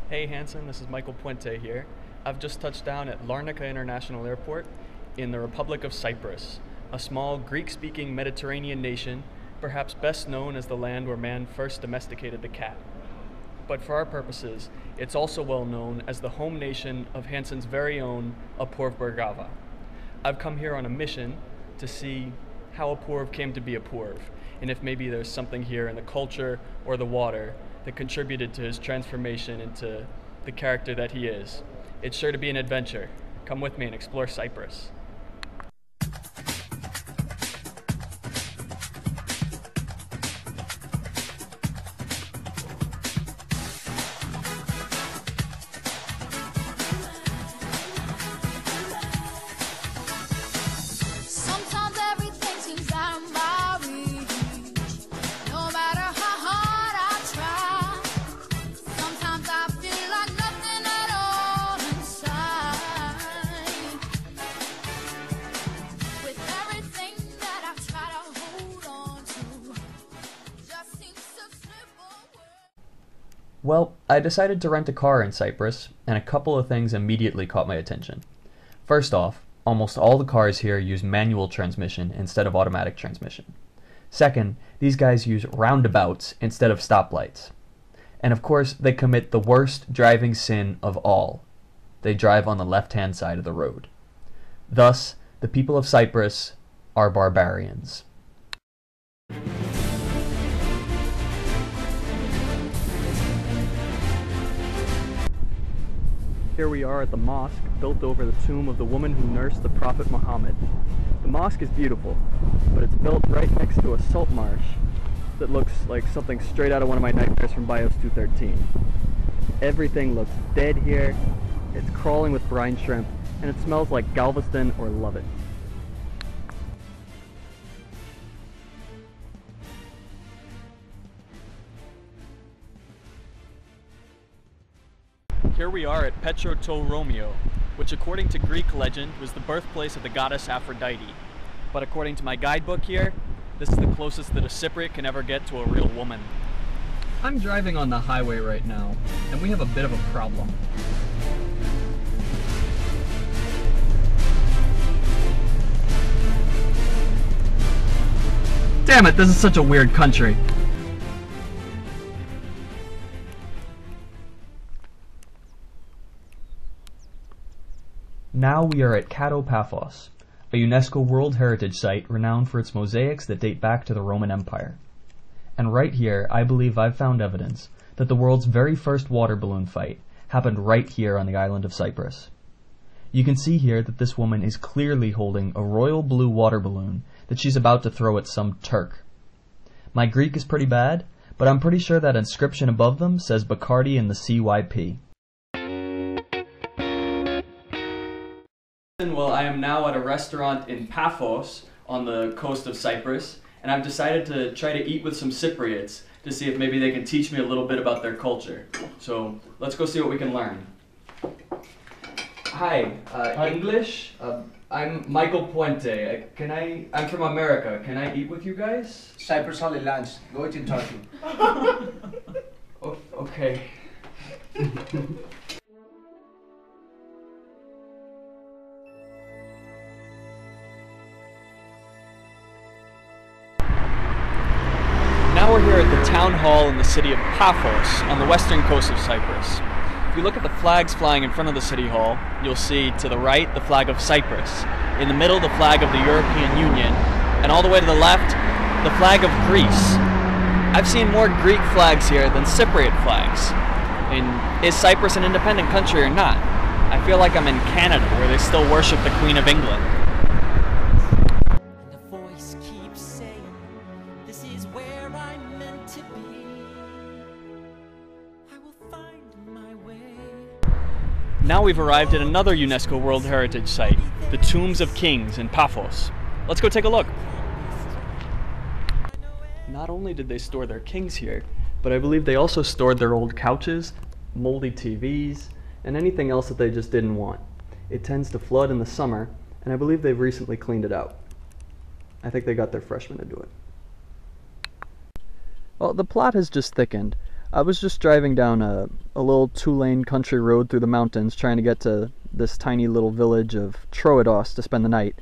Hey Hanszen, this is Michael Puente here. I've just touched down at Larnaca International Airport in the Republic of Cyprus, a small Greek-speaking Mediterranean nation, perhaps best known as the land where man first domesticated the cat. But for our purposes, it's also well known as the home nation of Hanszen's very own Apoorv Bhargava. I've come here on a mission to see how Apoorv came to be Apoorv, and if maybe there's something here in the culture or the water that contributed to his transformation into the character that he is. It's sure to be an adventure. Come with me and explore Cyprus. Well, I decided to rent a car in Cyprus, and a couple of things immediately caught my attention. First off, almost all the cars here use manual transmission instead of automatic transmission. Second, these guys use roundabouts instead of stoplights. And of course, they commit the worst driving sin of all. They drive on the left-hand side of the road. Thus, the people of Cyprus are barbarians. Here we are at the mosque built over the tomb of the woman who nursed the Prophet Muhammad. The mosque is beautiful, but it's built right next to a salt marsh that looks like something straight out of one of my nightmares from BIOS 213. Everything looks dead here, it's crawling with brine shrimp, and it smells like Galveston or Lovett. Here we are at Petrotou, which according to Greek legend was the birthplace of the goddess Aphrodite. But according to my guidebook here, this is the closest that a Cypriot can ever get to a real woman. I'm driving on the highway right now, and we have a bit of a problem. Damn it, this is such a weird country. Now we are at Paphos, a UNESCO World Heritage Site renowned for its mosaics that date back to the Roman Empire. And right here, I believe I've found evidence that the world's very first water balloon fight happened right here on the island of Cyprus. You can see here that this woman is clearly holding a royal blue water balloon that she's about to throw at some Turk. My Greek is pretty bad, but I'm pretty sure that inscription above them says Bacardi and the CYP. Well, I am now at a restaurant in Paphos on the coast of Cyprus, and I've decided to try to eat with some Cypriots to see if maybe they can teach me a little bit about their culture. So let's go see what we can learn. Hi, English? I'm Michael Puente. I'm from America. Can I eat with you guys? Cyprus only lunch. Go eat in Turkey. Okay. Now we're here at the town hall in the city of Paphos on the western coast of Cyprus. If you look at the flags flying in front of the city hall, you'll see to the right the flag of Cyprus, in the middle the flag of the European Union, and all the way to the left the flag of Greece. I've seen more Greek flags here than Cypriot flags. I mean, is Cyprus an independent country or not? I feel like I'm in Canada where they still worship the Queen of England. Now we've arrived at another UNESCO World Heritage Site, the Tombs of Kings in Paphos. Let's go take a look. Not only did they store their kings here, but I believe they also stored their old couches, moldy TVs, and anything else that they just didn't want. It tends to flood in the summer, and I believe they've recently cleaned it out. I think they got their freshmen to do it. Well, the plot has just thickened. I was just driving down a little two-lane country road through the mountains trying to get to this tiny little village of Troodos to spend the night.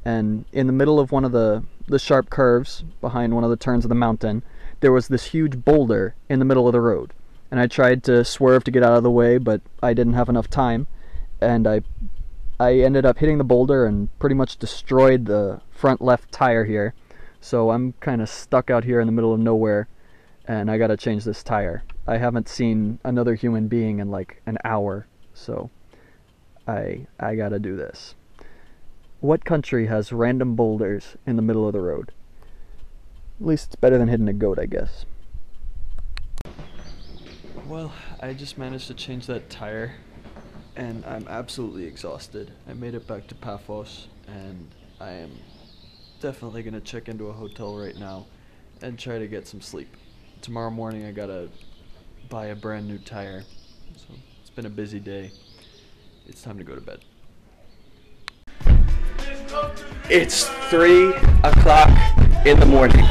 And in the middle of one of the sharp curves, behind one of the turns of the mountain, there was this huge boulder in the middle of the road. And I tried to swerve to get out of the way, but I didn't have enough time. And I ended up hitting the boulder and pretty much destroyed the front left tire here. So I'm kind of stuck out here in the middle of nowhere, and I gotta change this tire. I haven't seen another human being in like an hour, so I gotta do this. What country has random boulders in the middle of the road? At least it's better than hitting a goat, I guess. Well, I just managed to change that tire, and I'm absolutely exhausted. I made it back to Paphos, and I am definitely gonna check into a hotel right now and try to get some sleep. Tomorrow morning I gotta buy a brand new tire, so it's been a busy day. It's time to go to bed. It's 3 o'clock in the morning.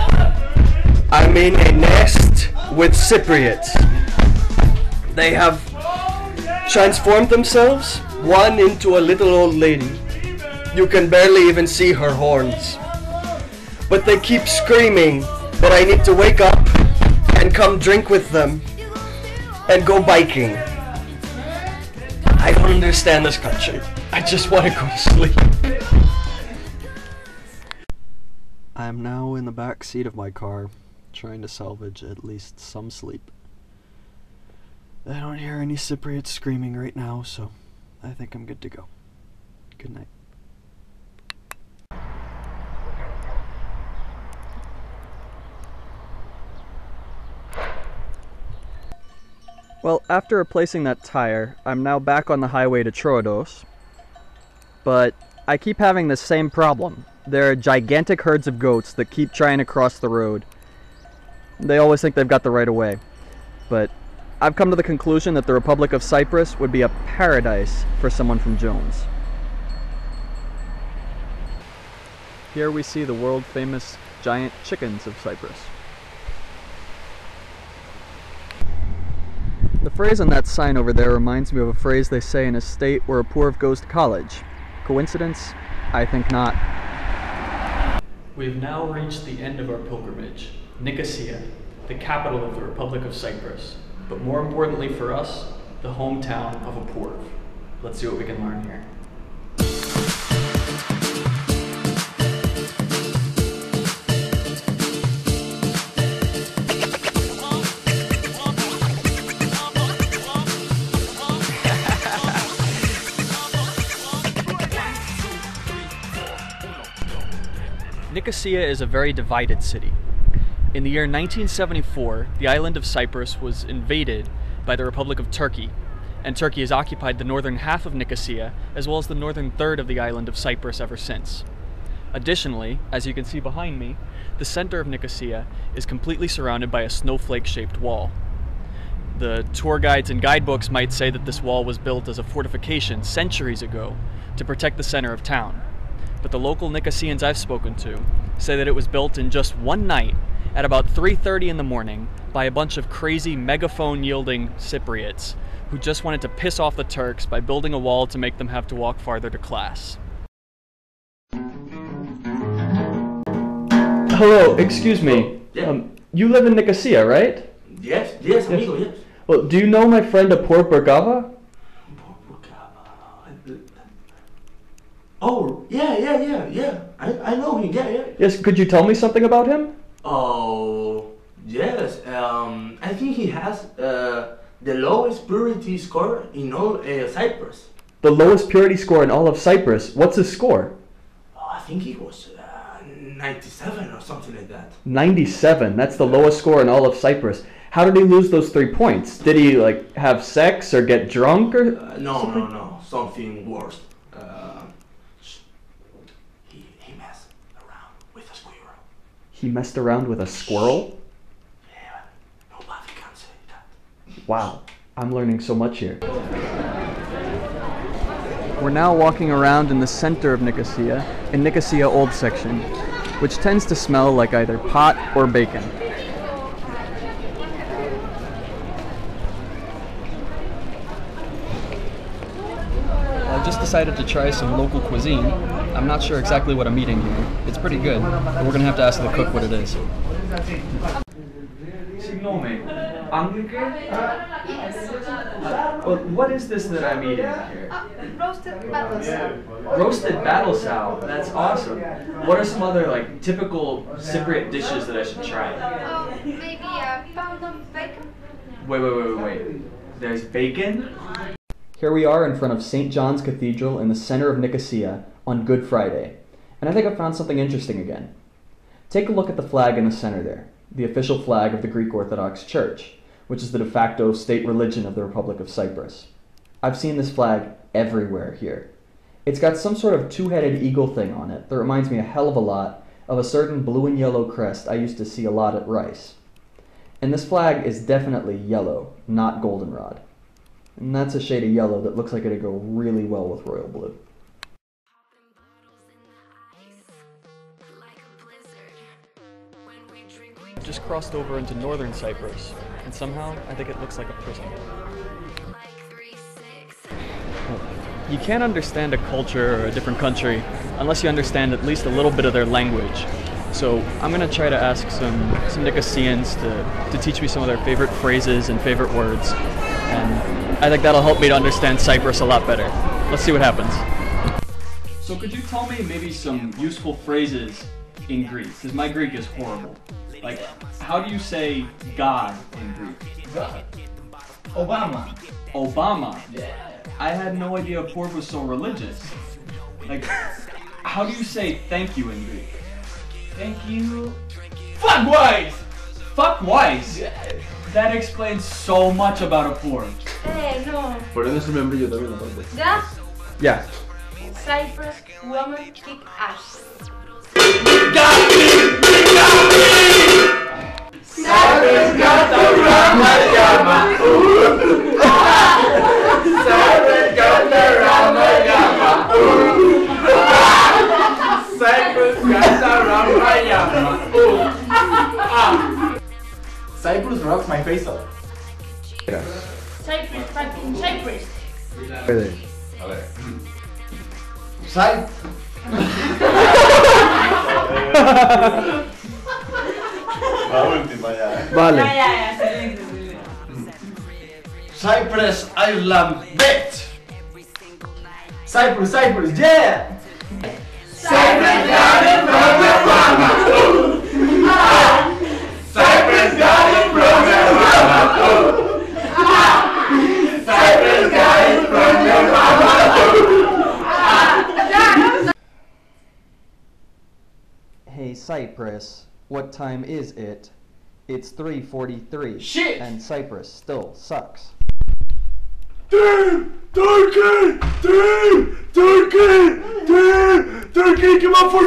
I'm in a nest with Cypriots. They have transformed themselves, one into a little old lady. You can barely even see her horns. But they keep screaming that I need to wake up and come drink with them and go biking. I don't understand this country. I just want to go to sleep. I'm now in the back seat of my car, trying to salvage at least some sleep. I don't hear any Cypriots screaming right now, so I think I'm good to go. Good night. Well, after replacing that tire, I'm now back on the highway to Troodos, but I keep having the same problem. There are gigantic herds of goats that keep trying to cross the road. They always think they've got the right of way, but I've come to the conclusion that the Republic of Cyprus would be a paradise for someone from Jones. Here we see the world-famous giant chickens of Cyprus. The phrase on that sign over there reminds me of a phrase they say in a state where Apoorv goes to college. Coincidence? I think not. We've now reached the end of our pilgrimage, Nicosia, the capital of the Republic of Cyprus, but more importantly for us, the hometown of Apoorv. Let's see what we can learn here. Nicosia is a very divided city. In the year 1974, the island of Cyprus was invaded by the Republic of Turkey, and Turkey has occupied the northern half of Nicosia, as well as the northern third of the island of Cyprus ever since. Additionally, as you can see behind me, the center of Nicosia is completely surrounded by a snowflake-shaped wall. The tour guides and guidebooks might say that this wall was built as a fortification centuries ago to protect the center of town. But the local Nicosians I've spoken to say that it was built in just one night at about 3:30 in the morning by a bunch of crazy megaphone-yielding Cypriots who just wanted to piss off the Turks by building a wall to make them have to walk farther to class. Hello, excuse me. Yeah. You live in Nicosia, right? Yes, amigo, yes. Well, do you know my friend Apoorv Bhargava? Oh, yeah. I know him, yeah. Yes, could you tell me something about him? Oh, yes. I think he has the lowest purity score in all Cyprus. The lowest purity score in all of Cyprus. What's his score? Oh, I think he was 97 or something like that. 97. That's the lowest score in all of Cyprus. How did he lose those 3 points? Did he like have sex or get drunk or No. Something worse. He messed around with a squirrel. He messed around with a squirrel? Yeah, nobody can say that. Wow, I'm learning so much here. We're now walking around in the center of Nicosia, in Nicosia Old Section, which tends to smell like either pot or bacon. I've just decided to try some local cuisine. I'm not sure exactly what I'm eating here. It's pretty good, but we're gonna have to ask the cook what it is. Well, what is this that I'm eating here? Roasted battle sow. Roasted battle sow. That's awesome. What are some other like typical Cypriot dishes that I should try? Maybe a pound of bacon. Wait. There's bacon? Here we are in front of St. John's Cathedral in the center of Nicosia on Good Friday. And I think I found something interesting again. Take a look at the flag in the center there, the official flag of the Greek Orthodox Church, which is the de facto state religion of the Republic of Cyprus. I've seen this flag everywhere here. It's got some sort of two-headed eagle thing on it that reminds me a hell of a lot of a certain blue and yellow crest I used to see a lot at Rice. And this flag is definitely yellow, not goldenrod. And that's a shade of yellow that looks like it'd go really well with royal blue. Just crossed over into northern Cyprus, and somehow I think it looks like a prison. You can't understand a culture or a different country unless you understand at least a little bit of their language. So I'm gonna try to ask some Nicoseans to teach me some of their favorite phrases and favorite words, and I think that'll help me to understand Cyprus a lot better. Let's see what happens. So could you tell me maybe some useful phrases in Greek? Because my Greek is horrible. Like, how do you say God in Greek? God. Obama. Obama? Yeah. I had no idea Apoorv was so religious. Like, how do you say thank you in Greek? Thank you. Fuck wise! Fuck wise! Yeah. That explains so much about Apoorv. No. Por eso remember yo también la parte. Ya. Yeah. Cyprus woman kick ass. Cyprus got the Ramayama. Cyprus got the Ramayama. Cyprus got the Ramayama. Cyprus rocks my face off. Cyprus fucking Cyprus. A ver. La última ya. Vale. Cyprus Island bet. Cyprus, yeah. Cyprus got it from the mama. Cyprus got it from the mama. Cyprus got it from the mama. Hey Cyprus, what time is it? It's 3:43. Shit! And Cyprus still sucks. Turkey, come up for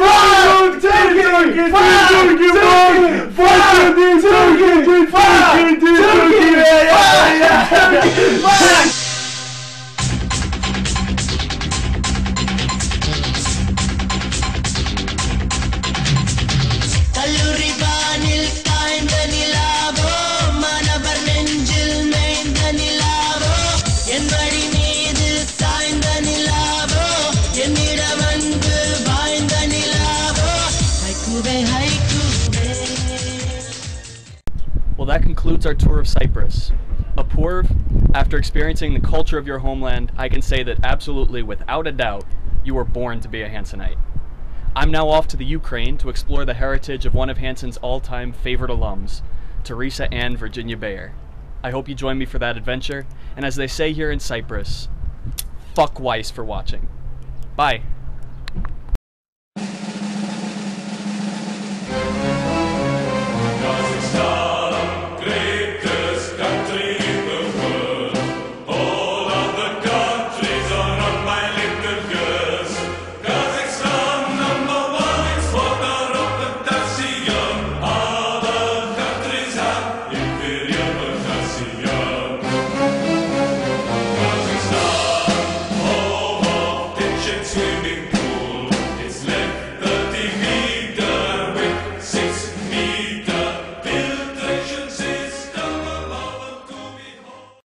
Well, that concludes our tour of Cyprus. Apoorv, after experiencing the culture of your homeland, I can say that absolutely, without a doubt, you were born to be a Hanszenite. I'm now off to the Ukraine to explore the heritage of one of Hanszen's all-time favorite alums, Teresa Ann Virginia Bayer. I hope you join me for that adventure, and as they say here in Cyprus, fuck Weiss for watching. Bye.